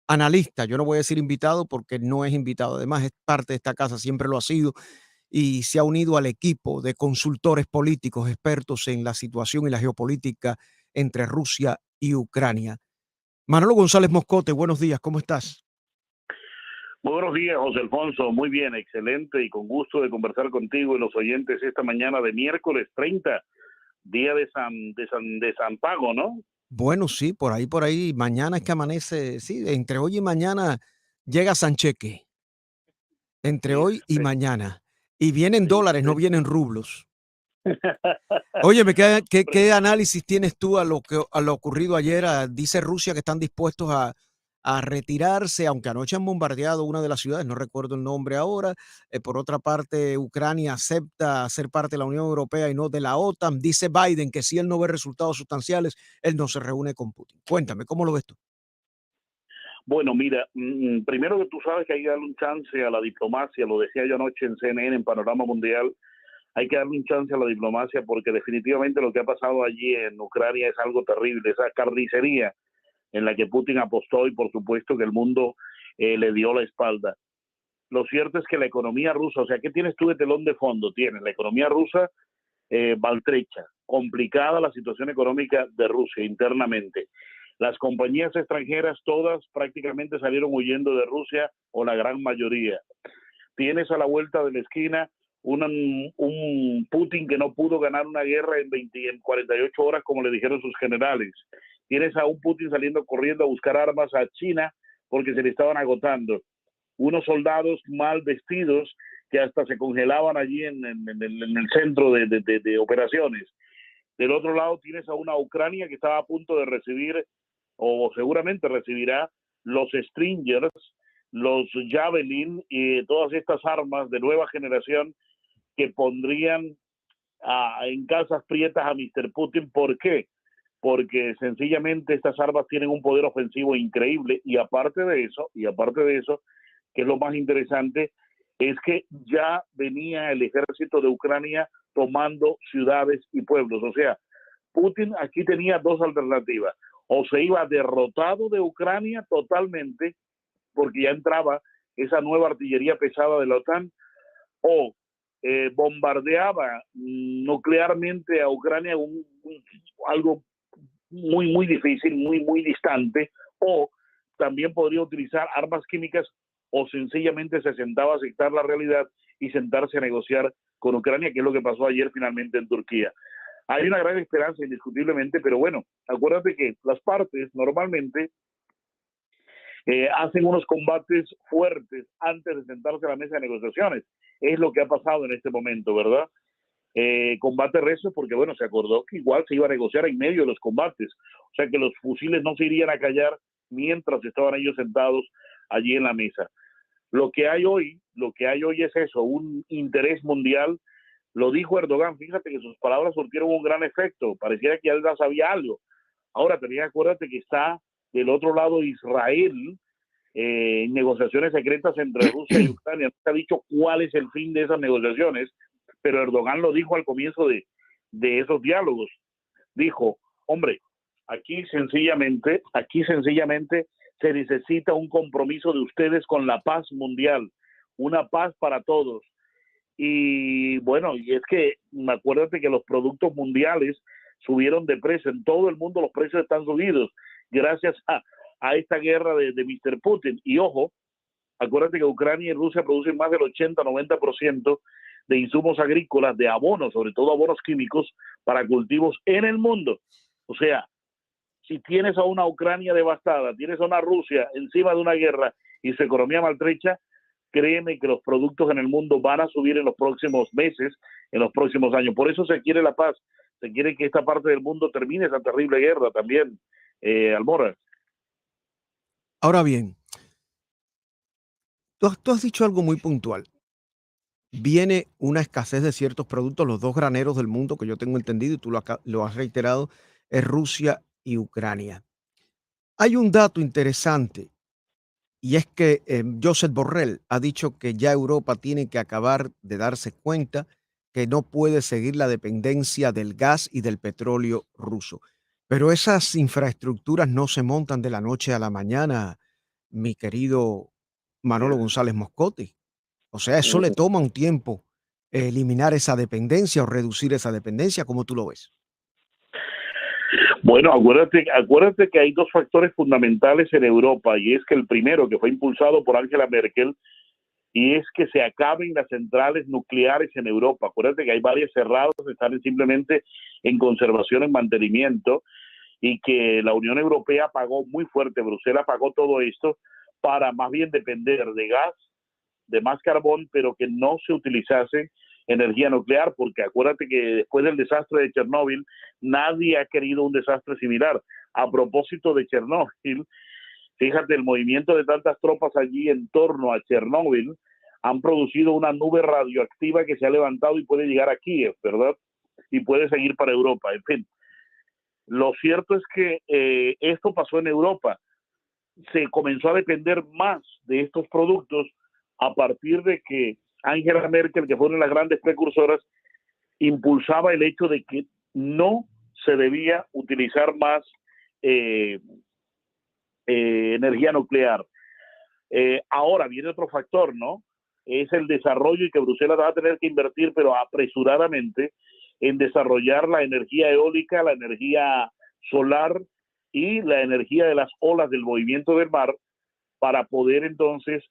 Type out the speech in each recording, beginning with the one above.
analista, yo no voy a decir invitado porque no es invitado, además es parte de esta casa, siempre lo ha sido y se ha unido al equipo de consultores políticos expertos en la situación y la geopolítica entre Rusia y Ucrania. Manolo González Moscote, buenos días, ¿cómo estás? Muy buenos días, José Alfonso. Muy bien, excelente y con gusto de conversar contigo y los oyentes esta mañana de miércoles 30, día de San Pago, ¿no? Bueno, sí, por ahí, mañana es que amanece, sí, entre hoy y mañana llega Sancheque, entre Sí, hoy y mañana. Y vienen sí, dólares, no sí. vienen rublos. Óyeme, ¿qué Hombre, análisis tienes tú a lo ocurrido ayer? Dice Rusia que están dispuestos a retirarse, aunque anoche han bombardeado una de las ciudades, no recuerdo el nombre ahora. Por otra parte, Ucrania acepta ser parte de la Unión Europea y no de la OTAN. Dice Biden que si él no ve resultados sustanciales, él no se reúne con Putin. Cuéntame, ¿cómo lo ves tú? bueno, mira, primero que tú sabes que hay que darle un chance a la diplomacia, lo decía yo anoche en CNN, en Panorama Mundial, hay que darle un chance a la diplomacia porque definitivamente lo que ha pasado allí en Ucrania es algo terrible, esa carnicería en la que Putin apostó y por supuesto que el mundo le dio la espalda. Lo cierto es que la economía rusa, o sea, ¿qué tienes tú de telón de fondo? Tienes la economía rusa maltrecha, complicada la situación económica de Rusia internamente. Las compañías extranjeras todas prácticamente salieron huyendo de Rusia o la gran mayoría. Tienes a la vuelta de la esquina un Putin que no pudo ganar una guerra en 48 horas como le dijeron sus generales. Tienes a un Putin saliendo corriendo a buscar armas a China porque se le estaban agotando. Unos soldados mal vestidos que hasta se congelaban allí en el centro de operaciones. Del otro lado tienes a una Ucrania que estaba a punto de recibir, o seguramente recibirá, los Stringers, los Javelin y todas estas armas de nueva generación que pondrían en calzas prietas a Mr. Putin. ¿Por qué? Porque sencillamente estas armas tienen un poder ofensivo increíble y aparte de eso, que es lo más interesante, es que ya venía el ejército de Ucrania tomando ciudades y pueblos. O sea, Putin aquí tenía dos alternativas. O se iba derrotado de Ucrania totalmente, porque ya entraba esa nueva artillería pesada de la OTAN, o bombardeaba nuclearmente a Ucrania, algo muy difícil, muy distante, o también podría utilizar armas químicas o sencillamente se sentaba a aceptar la realidad y sentarse a negociar con Ucrania, que es lo que pasó ayer finalmente en Turquía. Hay una gran esperanza indiscutiblemente, pero bueno, acuérdate que las partes normalmente hacen unos combates fuertes antes de sentarse a la mesa de negociaciones. Es lo que ha pasado en este momento, ¿verdad? Combate recio porque, bueno, se acordó que igual se iba a negociar en medio de los combates. O sea, que los fusiles no se irían a callar mientras estaban ellos sentados allí en la mesa. Lo que hay hoy es eso, un interés mundial. Lo dijo Erdogan, fíjate que sus palabras surtieron un gran efecto, pareciera que él ya sabía algo. Ahora, tenía que acuérdate que está del otro lado Israel, en negociaciones secretas entre Rusia y Ucrania. No se ha dicho cuál es el fin de esas negociaciones, pero Erdogan lo dijo al comienzo de esos diálogos. Dijo, hombre, aquí sencillamente se necesita un compromiso de ustedes con la paz mundial, una paz para todos. Y bueno, y es que acuérdate que los productos mundiales subieron de precio, en todo el mundo los precios están subidos gracias a esta guerra de Mr. Putin. Y ojo, acuérdate que Ucrania y Rusia producen más del 80-90% de insumos agrícolas, de abonos, sobre todo abonos químicos, para cultivos en el mundo. O sea, si tienes a una Ucrania devastada, tienes a una Rusia encima de una guerra y su economía maltrecha, créeme que los productos en el mundo van a subir en los próximos meses, en los próximos años. Por eso se quiere la paz, se quiere que esta parte del mundo termine esa terrible guerra también, Almora. Ahora bien, tú has dicho algo muy puntual. Viene una escasez de ciertos productos, los dos graneros del mundo que yo tengo entendido y tú lo has reiterado, es Rusia y Ucrania. Hay un dato interesante y es que Josep Borrell ha dicho que ya Europa tiene que acabar de darse cuenta que no puede seguir la dependencia del gas y del petróleo ruso. Pero esas infraestructuras no se montan de la noche a la mañana, mi querido Manolo Yes. González Moscote. O sea, eso le Ujú. toma un tiempo eliminar esa dependencia o reducir esa dependencia, ¿cómo tú lo ves? Bueno, acuérdate que hay dos factores fundamentales en Europa, y es que el primero, que fue impulsado por Angela Merkel, y es que se acaben las centrales nucleares en Europa. Acuérdate que hay varias cerradas, están simplemente en conservación, en mantenimiento, y que la Unión Europea pagó muy fuerte, Bruselas pagó todo esto para más bien depender de gas, de más carbón, pero que no se utilizase energía nuclear, porque acuérdate que después del desastre de Chernóbil, nadie ha querido un desastre similar. A propósito de Chernóbil, fíjate, el movimiento de tantas tropas allí en torno a Chernóbil han producido una nube radioactiva que se ha levantado y puede llegar a Kiev, ¿verdad? Y puede seguir para Europa. En fin, lo cierto es que esto pasó en Europa. Se comenzó a depender más de estos productos a partir de que Angela Merkel, que fue una de las grandes precursoras, impulsaba el hecho de que no se debía utilizar más eh, energía nuclear. Ahora viene otro factor, ¿no? Es el desarrollo, y que Bruselas va a tener que invertir, pero apresuradamente, en desarrollar la energía eólica, la energía solar y la energía de las olas del movimiento del mar, para poder entonces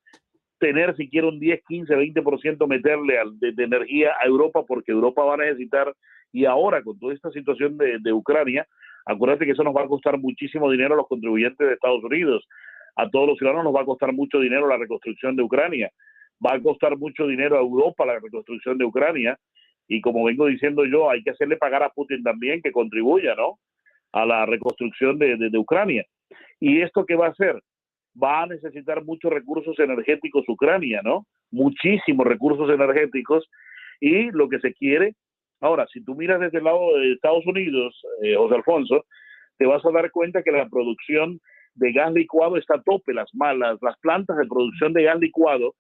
tener siquiera un 10, 15, 20% meterle de energía a Europa, porque Europa va a necesitar, y ahora con toda esta situación de Ucrania, acuérdate que eso nos va a costar muchísimo dinero a los contribuyentes de Estados Unidos, a todos los ciudadanos nos va a costar mucho dinero la reconstrucción de Ucrania, va a costar mucho dinero a Europa la reconstrucción de Ucrania, y como vengo diciendo yo, hay que hacerle pagar a Putin también que contribuya, ¿no?, a la reconstrucción de Ucrania. ¿Y esto qué va a hacer? Va a necesitar muchos recursos energéticos Ucrania, ¿no? Muchísimos recursos energéticos, y lo que se quiere. Ahora, si tú miras desde el lado de Estados Unidos, José Alfonso, te vas a dar cuenta que la producción de gas licuado está a tope. Las plantas de producción de gas licuado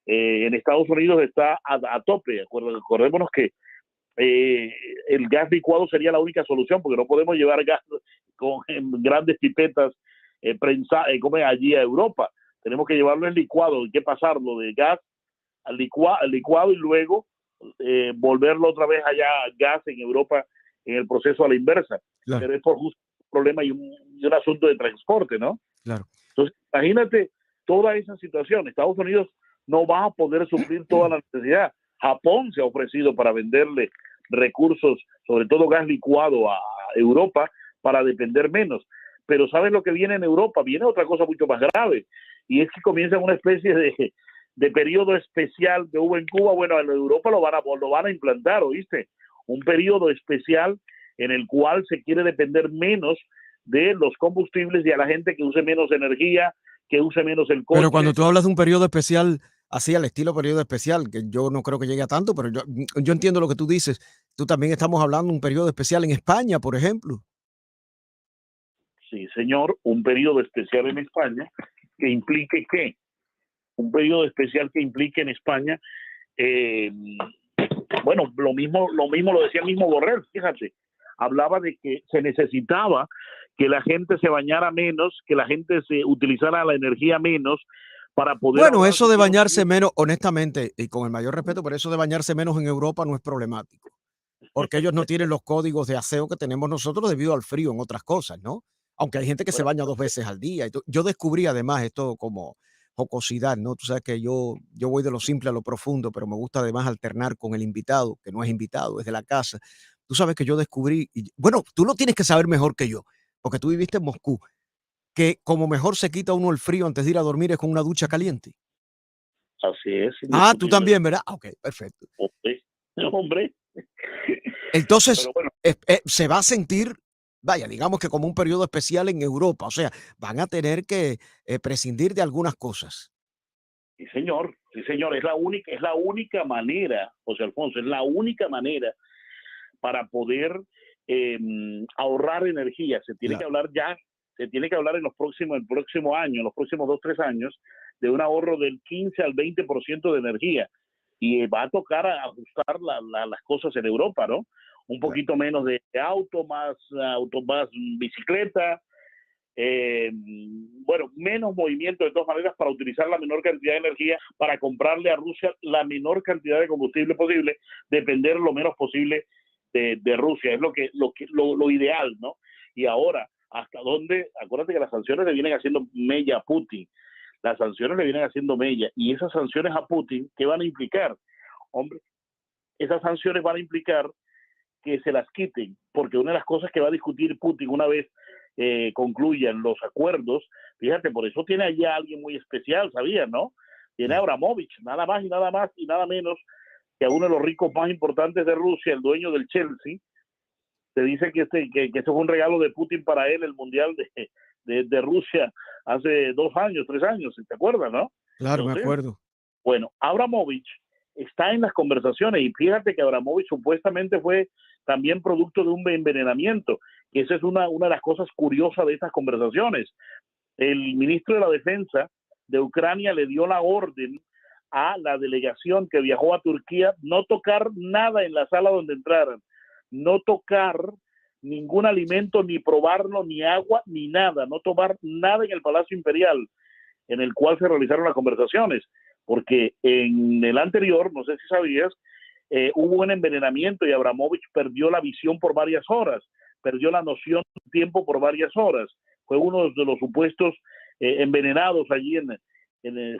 en Estados Unidos está a tope. Acordémonos que el gas licuado sería la única solución, porque no podemos llevar gas con grandes pipetas como allí a Europa. Tenemos que llevarlo en licuado, hay que pasarlo de gas al licuado, y luego volverlo otra vez allá gas en Europa en el proceso a la inversa. Claro, Pero es por justo un problema y un asunto de transporte, ¿no? claro. Entonces, imagínate toda esa situación. Estados Unidos no va a poder suplir toda la necesidad. Japón se ha ofrecido para venderle recursos, sobre todo gas licuado, a Europa para depender menos. Pero ¿sabes lo que viene en Europa? Viene otra cosa mucho más grave, y es que comienza una especie de periodo especial que hubo en Cuba. Bueno, en Europa lo van a implantar, ¿oíste? Un periodo especial en el cual se quiere depender menos de los combustibles, y a la gente que use menos energía, que use menos el Pero cuando coche. tú hablas de un periodo especial, así al estilo periodo especial, que yo no creo que llegue a tanto, pero yo entiendo lo que tú dices. Tú también estamos hablando de un periodo especial en España, por ejemplo. Sí, señor, un periodo especial en España que implique ¿qué? Un periodo especial que implique en España, eh, bueno, lo mismo lo decía el mismo Borrell, fíjate, hablaba de que se necesitaba que la gente se bañara menos, que la gente se utilizara la energía menos para poder Bueno, ahorrar eso de siquiera un bañarse 10. menos, honestamente, y con el mayor respeto, pero eso de bañarse menos en Europa no es problemático, porque ellos no tienen los códigos de aseo que tenemos nosotros debido al frío en otras cosas, ¿no? Aunque hay gente que se Bueno, baña 2 veces al día. Yo descubrí además esto como jocosidad, ¿no? Tú sabes que yo voy de lo simple a lo profundo, pero me gusta además alternar con el invitado, que no es invitado, es de la casa. Tú sabes que yo descubrí, y bueno, tú lo tienes que saber mejor que yo, porque tú viviste en Moscú, que como mejor se quita uno el frío antes de ir a dormir es con una ducha caliente. así es, Ah, tú indiscutible. también, ¿verdad? Ah, okey, perfecto. Hombre, hombre. Entonces, Pero bueno, se va a sentir, vaya, digamos que como un periodo especial en Europa, o sea, van a tener que, prescindir de algunas cosas. sí señor, es la única manera, José Alfonso, es la única manera para poder eh, ahorrar energía. Se tiene que Claro, hablar ya, se tiene que hablar el próximo año, en los próximos 2, 3 años, de un ahorro del 15 al 20% de energía. Y va a tocar ajustar las cosas en Europa, ¿no? Un claro. poquito menos de auto, más bicicleta, bueno, menos movimiento de todas maneras para utilizar la menor cantidad de energía, para comprarle a Rusia la menor cantidad de combustible posible, depender lo menos posible de Rusia. Es lo ideal, ¿no? Y ahora, ¿hasta dónde? Acuérdate que las sanciones le vienen haciendo mella a Putin. Las sanciones le vienen haciendo mella. Y esas sanciones a Putin, ¿qué van a implicar? Hombre, esas sanciones van a implicar que se las quiten, porque una de las cosas que va a discutir Putin una vez concluyan los acuerdos, fíjate, por eso tiene allá a alguien muy especial, ¿sabías, no? Tiene a Abramovich, nada más y nada más y nada menos que a uno de los ricos más importantes de Rusia, el dueño del Chelsea. Se dice que este fue un regalo de Putin para él, el Mundial de Rusia hace 2 años, 3 años, ¿te acuerdas, no? Claro, me Entonces, acuerdo. bueno, Abramovich está en las conversaciones y fíjate que Abramovich supuestamente fue también producto de un envenenamiento, que esa es una de las cosas curiosas de estas conversaciones. El ministro de la Defensa de Ucrania le dio la orden a la delegación que viajó a Turquía no tocar nada en la sala donde entraran, no tocar ningún alimento, ni probarlo, ni agua, ni nada, no tomar nada en el Palacio Imperial en el cual se realizaron las conversaciones, porque en el anterior, no sé si sabías, hubo un envenenamiento y Abramovich perdió la visión por varias horas, perdió la noción del tiempo por varias horas. Fue uno de los supuestos envenenados allí.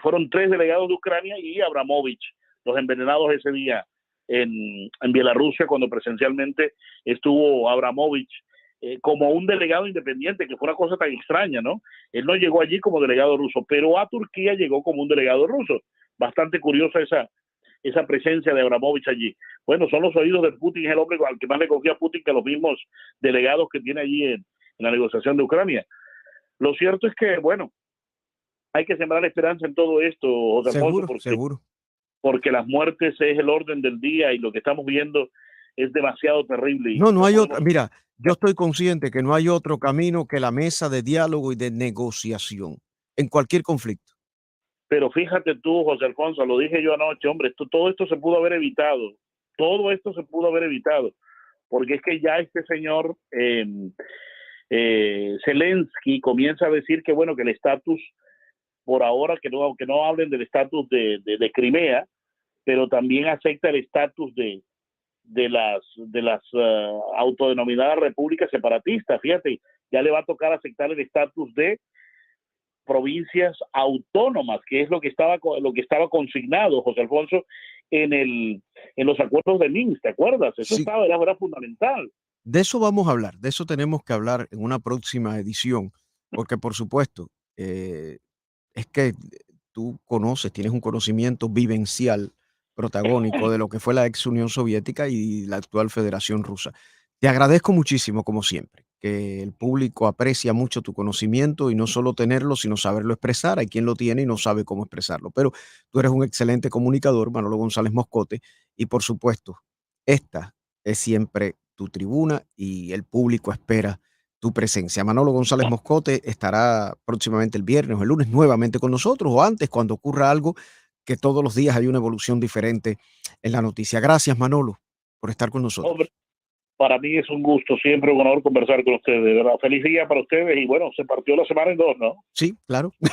Fueron 3 delegados de Ucrania y Abramovich, los envenenados ese día en Bielorrusia, cuando presencialmente estuvo Abramovich como un delegado independiente, que fue una cosa tan extraña, ¿no? Él no llegó allí como delegado ruso, pero a Turquía llegó como un delegado ruso. Bastante curiosa esa presencia de Abramovich allí. Bueno, son los oídos de Putin, es el hombre al que más le confía a Putin que los mismos delegados que tiene allí en la negociación de Ucrania. Lo cierto es que, bueno, hay que sembrar esperanza en todo esto, José Alfonso, Seguro, seguro. porque las muertes es el orden del día y lo que estamos viendo es demasiado terrible y No, no no hay podemos... otra. Mira, yo estoy consciente que no hay otro camino que la mesa de diálogo y de negociación en cualquier conflicto. Pero fíjate tú, José Alfonso, lo dije yo anoche, hombre, todo esto se pudo haber evitado, todo esto se pudo haber evitado, porque es que ya este señor Zelensky comienza a decir que, bueno, que el estatus, por ahora, que no hablen del estatus de Crimea, pero también acepta el estatus de las autodenominadas repúblicas separatistas. Fíjate, ya le va a tocar aceptar el estatus de provincias autónomas, que es lo que estaba consignado, José Alfonso, en los acuerdos de Minsk, ¿te acuerdas? Eso Sí, era fundamental. de eso vamos a hablar, de eso tenemos que hablar en una próxima edición, porque por supuesto, es que tú conoces, tienes un conocimiento vivencial, protagónico de lo que fue la ex Unión Soviética y la actual Federación Rusa. Te agradezco muchísimo, como siempre, que el público aprecia mucho tu conocimiento y no solo tenerlo, sino saberlo expresar. Hay quien lo tiene y no sabe cómo expresarlo, pero tú eres un excelente comunicador, Manolo González Moscote, y por supuesto, esta es siempre tu tribuna y el público espera tu presencia. Manolo González Moscote estará próximamente el viernes o el lunes nuevamente con nosotros o antes cuando ocurra algo que todos los días hay una evolución diferente en la noticia. Gracias, Manolo, por estar con Hombre, nosotros. para mí es un gusto, siempre un honor conversar con ustedes, de verdad. Feliz día para ustedes y bueno, se partió la semana en dos, ¿no? Sí, claro.